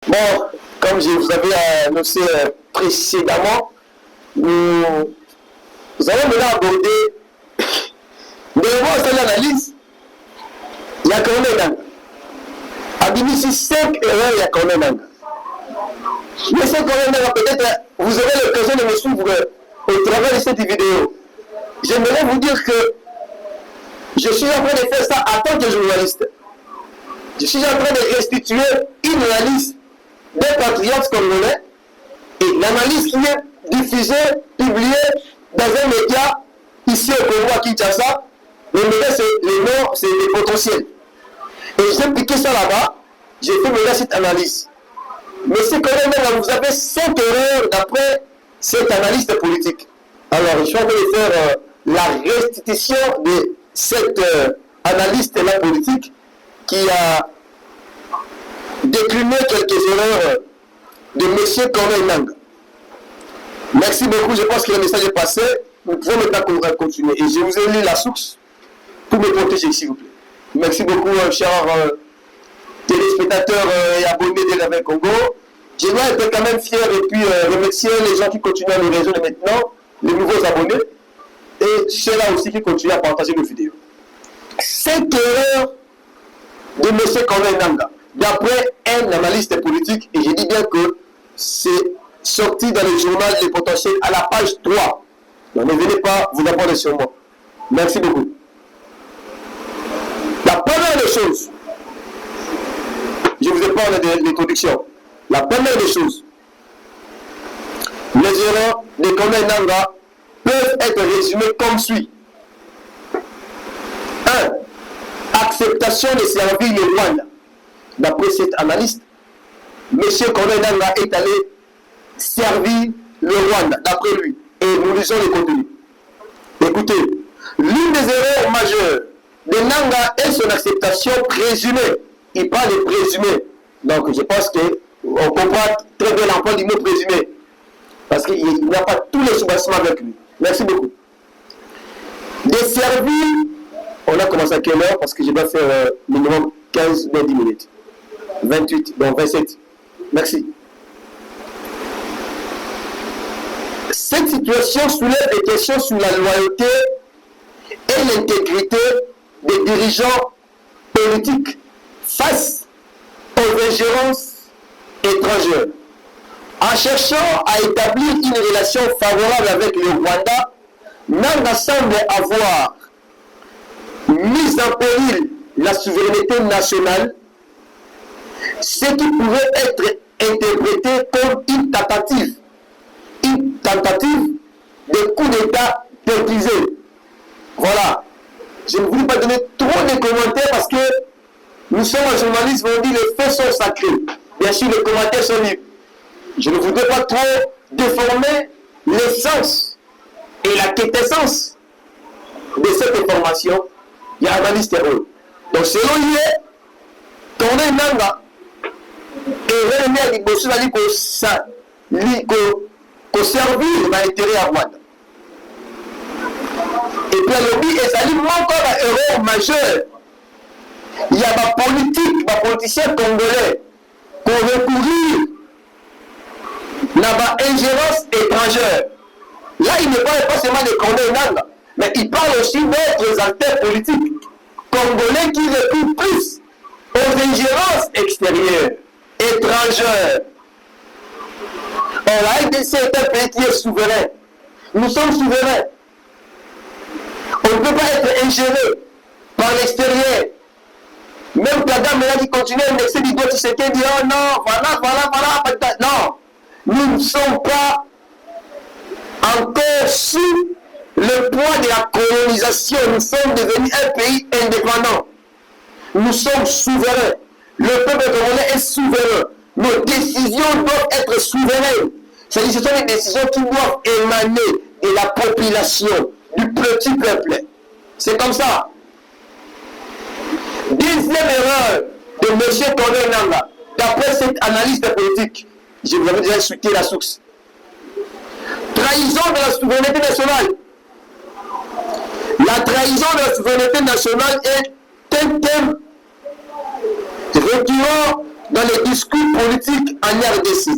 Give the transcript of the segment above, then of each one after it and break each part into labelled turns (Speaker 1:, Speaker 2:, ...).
Speaker 1: Bon, comme je vous avais annoncé précédemment, nous allons maintenant aborder devant l'analyse. Il y a quand même un ici 5 erreurs, il y a quand même un. Mais c'est quand même peut-être vous aurez l'occasion de me suivre au travers de cette vidéo. J'aimerais vous dire que je suis en train de faire ça en tant que journaliste. Je suis en train de restituer une analyse des patriotes congolais et l'analyse qui est diffusée, publiée dans un média ici au Congo à Kinshasa. Le média, c'est les potentiels. Et j'ai piqué ça là-bas, j'ai fait maintenant cette analyse. Mais c'est quand même là, vous avez 5 erreurs d'après cette analyste politique. Alors, je suis en train de faire la restitution de cette analyste-là politique qui a décliné quelques erreurs de M. Corneille Nangaa. Merci beaucoup, je pense que le message est passé. Nous pouvons maintenant continuer. Et je vous ai lu la source pour me protéger, s'il vous plaît. Merci beaucoup, chers téléspectateurs et abonnés de l'Avenir Congo. Je dois être quand même fier et puis remercier les gens qui continuent à nous rejoindre maintenant, les nouveaux abonnés, et ceux-là aussi qui continuent à partager nos vidéos. 5 erreurs de M. Corneille Nangaa, d'après un analyste politique, et je dis bien que c'est sorti dans le journal Les Potentiels à la page 3. Donc ne venez pas vous abonner sur moi. Merci beaucoup. La première des choses, je vous ai parlé de l'introduction. La première des choses, les erreurs de Corneille Nangaa peuvent être résumées comme suit. 1. Acceptation de servir le Rwanda. D'après cet analyste, M. Corneille Nangaa est allé servir le Rwanda, d'après lui. Et nous lisons le contenu. Écoutez, l'une des erreurs majeures de Nangaa est son acceptation présumée. Il parle de présumé. Donc je pense qu'on comprend très bien l'emploi du mot présumé. Parce qu'il n'a pas tous les soubassements avec lui. Merci beaucoup. De servir, on a commencé à quelle heure? Parce que je dois faire minimum 15 ou 10 minutes. 28, donc 27. Merci. Cette situation soulève des questions sur la loyauté et l'intégrité des dirigeants politiques face aux ingérences étrangères. En cherchant à établir une relation favorable avec le Rwanda, Nangaa semble avoir mis en péril la souveraineté nationale, ce qui pourrait être interprété comme une tentative de coup d'État politisé. Voilà. Je ne voulais pas donner trop de commentaires parce que nous sommes en journalisme, on dit les faits sont sacrés. Bien sûr, les commentaires sont libres. Je ne voudrais pas trop déformer l'essence et la quintessence de cette information. Il y a un analyste erreur. Donc, selon lui, Corneille Nangaa est remis à l'immotion qu'au servir l'intérêt à Rwanda. Et puis, le but est d'aller encore à erreur majeure. Il y a ma politicien congolais pour recourir à ingérence étrangère. Là, il ne parle pas seulement de Corneille Nangaa, mais il parle aussi d'autres acteurs politiques congolais qui recourent plus aux ingérences extérieures, étrangères. Or, la RDC est un pays qui est souverain. Nous sommes souverains. On ne peut pas être ingéré par l'extérieur. Même Kagame là qui continue à indexer du doigt Tshisekedi dit oh non, voilà. Non, nous ne sommes pas encore sous le poids de la colonisation. Nous sommes devenus un pays indépendant. Nous sommes souverains. Le peuple congolais est souverain. Nos décisions doivent être souveraines. C'est-à-dire ce sont des décisions qui doivent émaner de la population, du petit peuple. C'est comme ça. Deuxième erreur de M. Corneille Nangaa, d'après cette analyse politique, je vous avais déjà cité la source. Trahison de la souveraineté nationale. La trahison de la souveraineté nationale est un thème récurrent dans les discours politiques en RDC,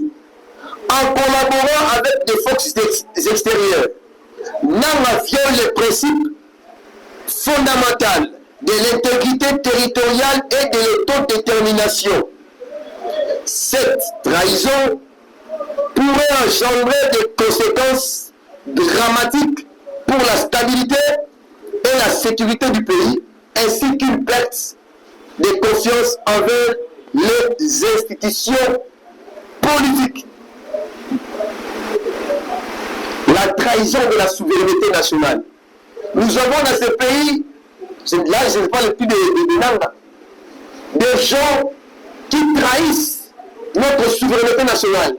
Speaker 1: en collaborant avec des forces extérieures, Nanga viole les principes fondamentaux de l'intégrité territoriale et de l'autodétermination. Cette trahison pourrait engendrer des conséquences dramatiques pour la stabilité et la sécurité du pays, ainsi qu'une perte de confiance envers les institutions politiques. La trahison de la souveraineté nationale. Nous avons dans ce pays, là je ne parle plus de Nanga, des gens qui trahissent notre souveraineté nationale.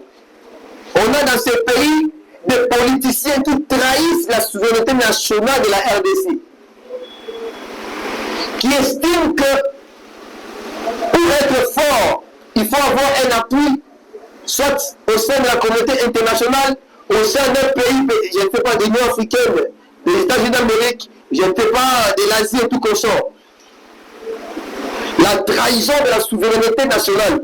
Speaker 1: On a dans ce pays des politiciens qui trahissent la souveraineté nationale de la RDC, qui estiment que pour être fort, il faut avoir un appui, soit au sein de la communauté internationale, au sein d'un pays, je ne sais pas, de l'Union africaine, des États-Unis d'Amérique, je ne sais pas, de l'Asie et tout consort. La trahison de la souveraineté nationale.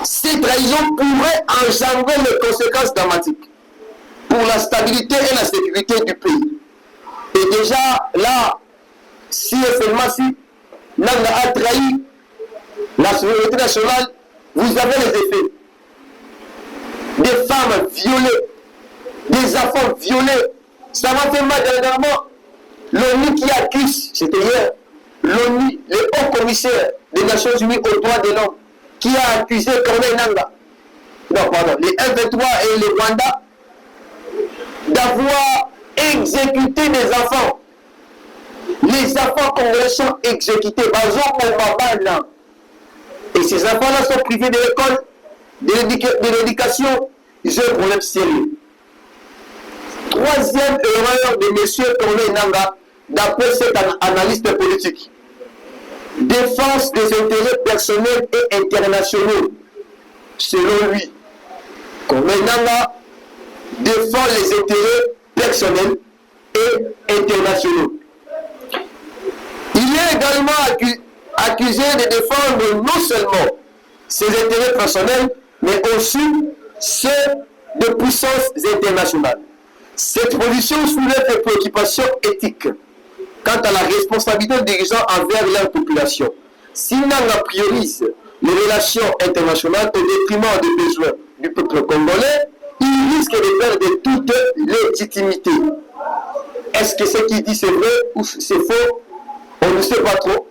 Speaker 1: Ces trahisons pourraient engendrer des conséquences dramatiques pour la stabilité et la sécurité du pays. Et déjà, là, si et seulement si Nanga a trahi la souveraineté nationale, vous avez les effets. Des femmes violées, des enfants violés. Ça m'a fait mal dernièrement. L'ONU qui accuse, c'était hier, l'ONU, le haut commissaire des Nations Unies aux droits de l'homme, qui a accusé Corneille Nanga, non pardon, les F23 et le Rwanda, d'avoir exécuté des enfants. Les enfants congolais sont exécutés. Et ces enfants-là sont privés de l'école, de l'éducation. Ils ont un problème sérieux. Troisième erreur de M. Corneille Nanga, d'après cet analyste politique. Défense des intérêts personnels et internationaux. Selon lui, Corneille Nanga défend les intérêts personnels et internationaux. Il est également accusé de défendre non seulement ses intérêts personnels, mais aussi ceux de puissances internationales. Cette position soulève des préoccupations éthiques quant à la responsabilité des dirigeants envers leur population. Si Nanga priorise les relations internationales au détriment des besoins du peuple congolais, il risque de perdre toute légitimité. Est-ce que ce qu'il dit c'est vrai ou c'est faux? On ne sait pas trop.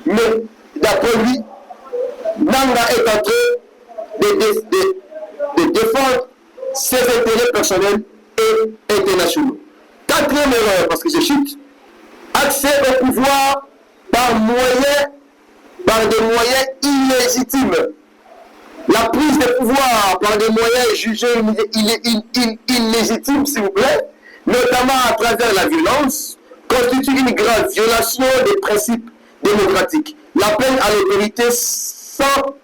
Speaker 1: Mais d'après lui, Nanga est en train de défendre ses intérêts personnels et internationaux. Quatrième erreur, parce que je chute, accès au pouvoir par des moyens illégitimes. La prise de pouvoir par des moyens jugés illégitimes, s'il vous plaît, notamment à travers la violence, constitue une grave violation des principes démocratiques. L'appel à l'autorité sans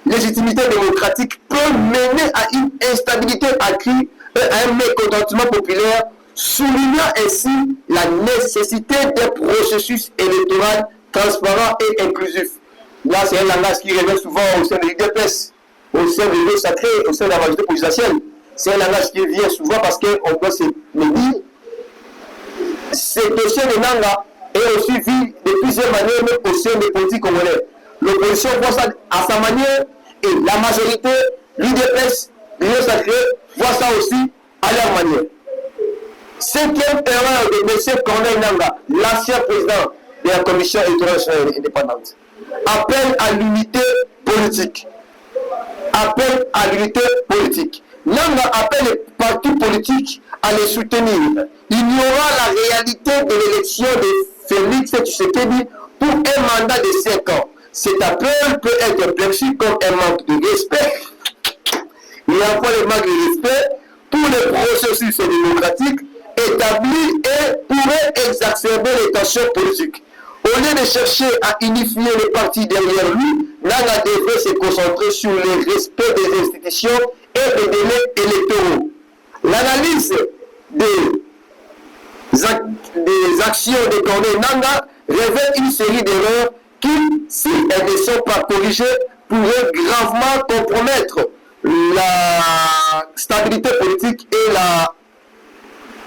Speaker 1: légitimité démocratique peut mener à une instabilité accrue et à un mécontentement populaire, soulignant ainsi la nécessité d'un processus électoral transparent et inclusif. Là, c'est un langage qui revient souvent au sein de l'UDPS, au sein de l'Union sacrée, au sein de la majorité présidentielle. C'est un langage qui vient souvent parce qu'on doit se dire. Ce dossier de Nanga est aussi vu de plusieurs manières, même au sein des politiques congolais. L'opposition voit ça à sa manière et la majorité, l'UDPS, l'Union sacrée, voit ça aussi à leur manière. Cinquième erreur de M. Corneille Nanga, l'ancien président de la Commission électorale indépendante. Appel à l'unité politique. Appel à l'unité politique. Nanga appelle les partis politiques à les soutenir. Ignorant la réalité de l'élection de Félix Tshisekedi pour un mandat de 5 ans. Cet appel peut être perçu comme un manque de respect. Il y a encore le manque de respect pour le processus démocratique établi et pourrait exacerber les tensions politiques. Au lieu de chercher à unifier les partis derrière lui, Nanga devrait se concentrer sur le respect des institutions et des délais électoraux. L'analyse des actions de Corneille Nanga révèle une série d'erreurs qui, si elles ne sont pas corrigées, pourraient gravement compromettre la stabilité politique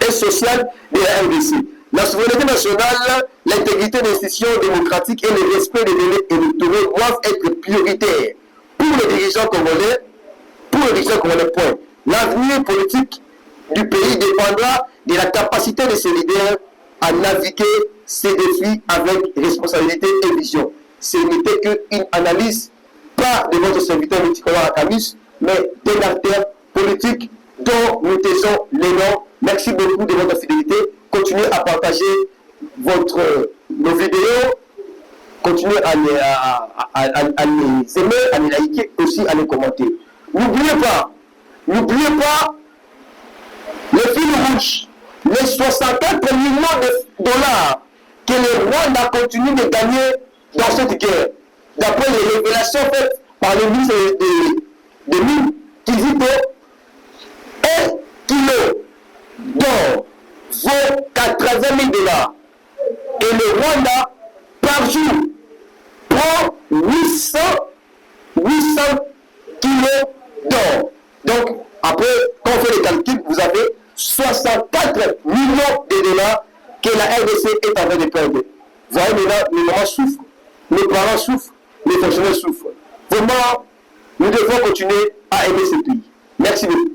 Speaker 1: et sociale de la RDC. La souveraineté nationale, l'intégrité des institutions démocratiques et le respect des délais électoraux doivent être prioritaires pour les dirigeants congolais, point. L'avenir politique du pays dépendra de la capacité de ces leaders à naviguer ces défis avec responsabilité et vision. Ce n'était qu'une analyse, pas de votre serviteur Mitikola Akamis, mais d'un acteur politique dont nous taisons les noms. Merci beaucoup de votre fidélité. Continuez à partager nos vidéos, continuez à les aimer, à les liker, aussi à les commenter. N'oubliez pas, le fil rouge, les 64 millions de dollars que le Rwanda continue de gagner dans cette guerre, d'après les révélations faites par le ministre de Mines, qui dit que 1 kilo d'or vaut 80 000 dollars. Et le Rwanda, par jour, prend 800 kilos d'or. Donc, après, quand on fait les calculs, vous avez 64 millions de dollars que la RDC est en train de perdre. Vous voyez, maintenant, les mamans souffrent, les parents souffrent, les fonctionnaires souffrent. Vraiment, nous devons continuer à aimer ce pays. Merci beaucoup.